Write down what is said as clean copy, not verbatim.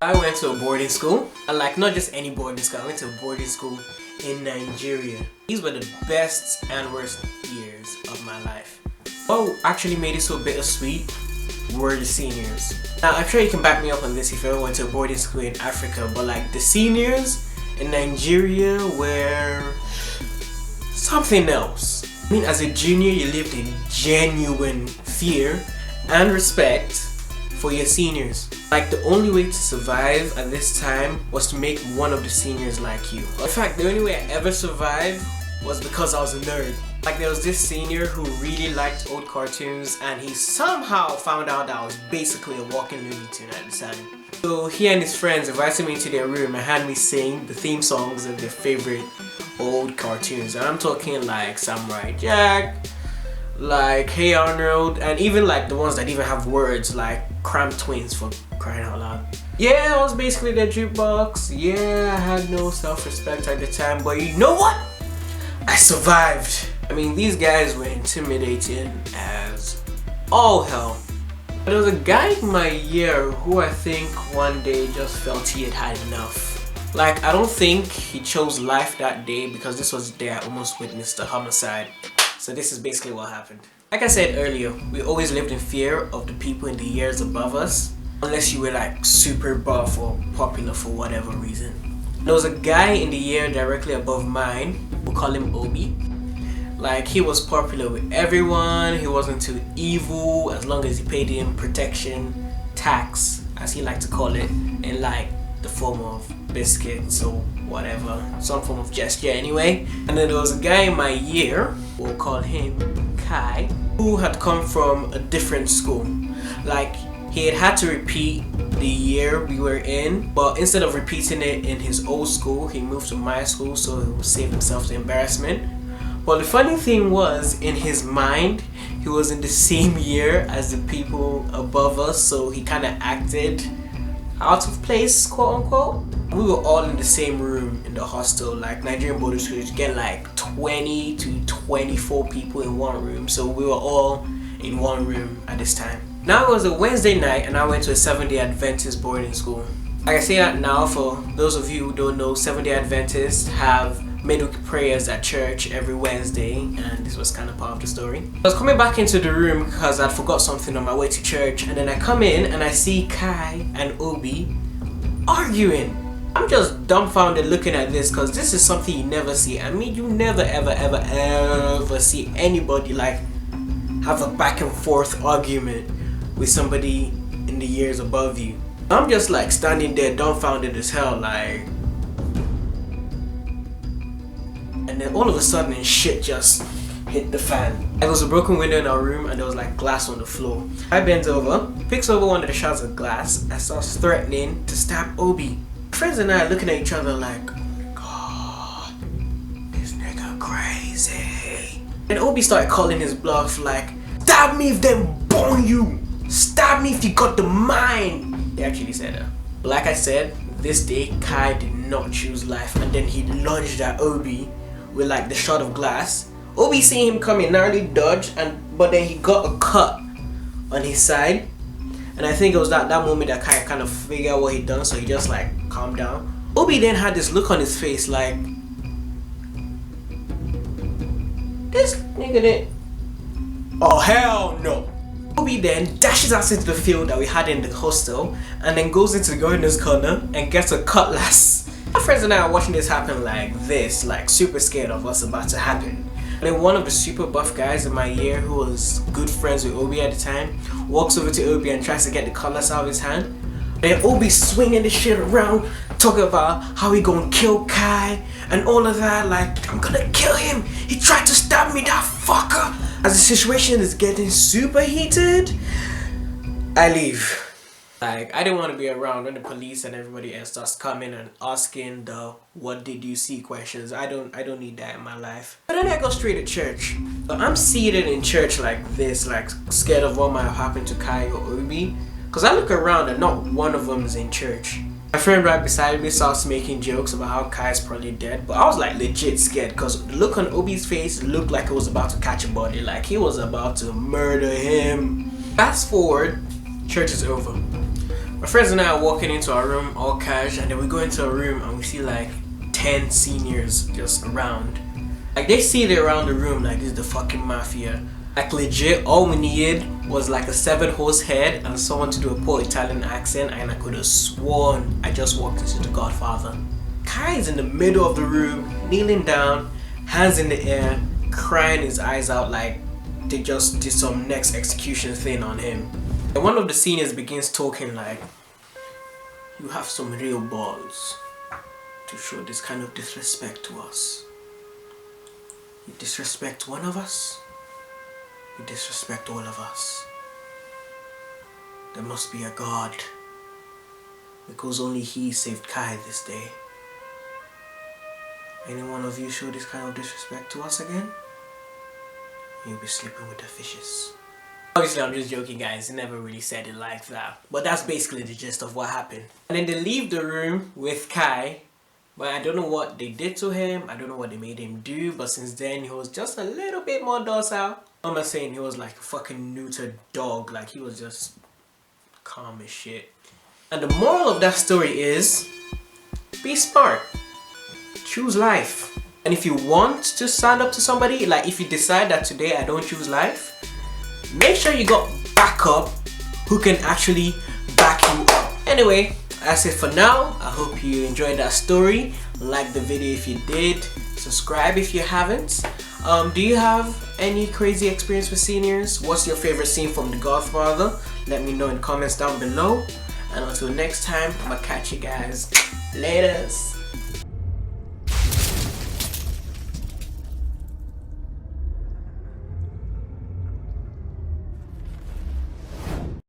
I went to a boarding school, and like not just any boarding school, I went to a boarding school in Nigeria. These were the best and worst years of my life. What actually made it so bittersweet were the seniors. Now I'm sure you can back me up on this if you ever went to a boarding school in Africa, but like the seniors in Nigeria were something else. I mean, as a junior you lived in genuine fear and respect for your seniors. Like the only way to survive at this time was to make one of the seniors like you. In fact, the only way I ever survived was because I was a nerd. Like there was this senior who really liked old cartoons and he somehow found out that I was basically a walking Looney Tune at the time. So he and his friends invited me into their room and had me sing the theme songs of their favorite old cartoons. And I'm talking like Samurai Jack, like Hey Arnold, and even like the ones that even have words like Cramp Twins, for crying out loud. Yeah, I was basically the jukebox. Yeah, I had no self-respect at the time, but you know what? I survived. I mean, these guys were intimidating as all hell. But there was a guy in my year who I think one day just felt he had had enough. Like, I don't think he chose life that day because this was the day I almost witnessed a homicide. So this is basically what happened. Like I said earlier, we always lived in fear of the people in the years above us, unless you were like super buff or popular for whatever reason. There was a guy in the year directly above mine, we'll call him Obi. Like he was popular with everyone, he wasn't too evil as long as he paid him protection tax, as he liked to call it, in like the form of biscuits or whatever, some form of gesture anyway. And then there was a guy in my year, we'll call him Kai, who had come from a different school. Like he had to repeat the year we were in, but instead of repeating it in his old school, he moved to my school so he would save himself the embarrassment. But the funny thing was, in his mind, he was in the same year as the people above us, so he kind of acted out of place, quote unquote. We were all in the same room in the hostel. Like Nigerian boarding schools, you get like 20 to 24 people in one room, so we were all in one room at this time. Now it was a Wednesday night and I went to a 7-day Adventist boarding school. Like I say that now, for those of you who don't know, 7-day Adventists have midweek prayers at church every Wednesday, and this was kind of part of the story. I was coming back into the room because I forgot something on my way to church, and then I come in and I see Kai and Obi arguing. I'm just dumbfounded looking at this because this is something you never see. I mean, you never ever see anybody like have a back and forth argument with somebody in the years above you. I'm just like standing there dumbfounded as hell, like. And then all of a sudden shit just hit the fan. There was a broken window in our room and there was like glass on the floor. I bends over, picks over one of the shards of glass and starts threatening to stab Obi. Friends and I are looking at each other like, oh my god, this nigga crazy. And Obi started calling his bluff like, stab me if they bone you, stab me if you got the mind. He actually said that. But like I said, this day Kai did not choose life, and then he lunged at Obi with like the shot of glass. Obi seeing him coming narrowly dodged, but then he got a cut on his side, and I think it was that moment that Kai kind of figured out what he'd done, so he just like calmed down. Obi then had this look on his face like, this nigga did. Oh hell no. Obi then dashes us into the field that we had in the hostel and then goes into the gardener's corner and gets a cutlass. My friends and I are watching this happen like this, like super scared of what's about to happen. And then one of the super buff guys in my year who was good friends with Obi at the time walks over to Obi and tries to get the cutlass out of his hand. Then Obi swinging the shit around, talking about how he gonna kill Kai and all of that, like, I'm gonna kill him, he tried to stab me, that fucker. As the situation is getting super heated, I leave. Like, I didn't want to be around when the police and everybody else starts coming and asking the what did you see questions. I don't need that in my life. But then I go straight to church. So I'm seated in church like this, like scared of what might have happened to Kai or Obi. Because I look around and not one of them is in church. My friend right beside me starts making jokes about how Kai's probably dead, but I was like legit scared because the look on Obi's face looked like it was about to catch a body, like he was about to murder him. Fast forward, church is over. My friends and I are walking into our room all cash, and then we go into a room and we see like 10 seniors just around. Like they see it around the room like this is the fucking mafia. Like legit, all we needed was like a 7-horse head and someone to do a poor Italian accent, and I could have sworn I just walked into The Godfather. Kai is in the middle of the room, kneeling down, hands in the air, crying his eyes out like they just did some next execution thing on him. And one of the seniors begins talking like, "You have some real balls to show this kind of disrespect to us. You disrespect one of us, you disrespect all of us. There must be a God, because only He saved Kai this day. Any one of you show this kind of disrespect to us again, you'll be sleeping with the fishes." Obviously I'm just joking guys, he never really said it like that, but that's basically the gist of what happened. And then they leave the room with Kai, but I don't know what they did to him, I don't know what they made him do, but since then he was just a little bit more docile. I'm not saying he was like a fucking neutered dog, like he was just calm as shit. And the moral of that story is, be smart, choose life. And if you want to stand up to somebody, like if you decide that today I don't choose life, make sure you got backup who can actually back you up. Anyway, that's it for now. I hope you enjoyed that story. Like the video if you did. Subscribe if you haven't. Do you have any crazy experience with seniors? What's your favorite scene from The Godfather? Let me know in the comments down below. And until next time, I'm gonna catch you guys. Laters.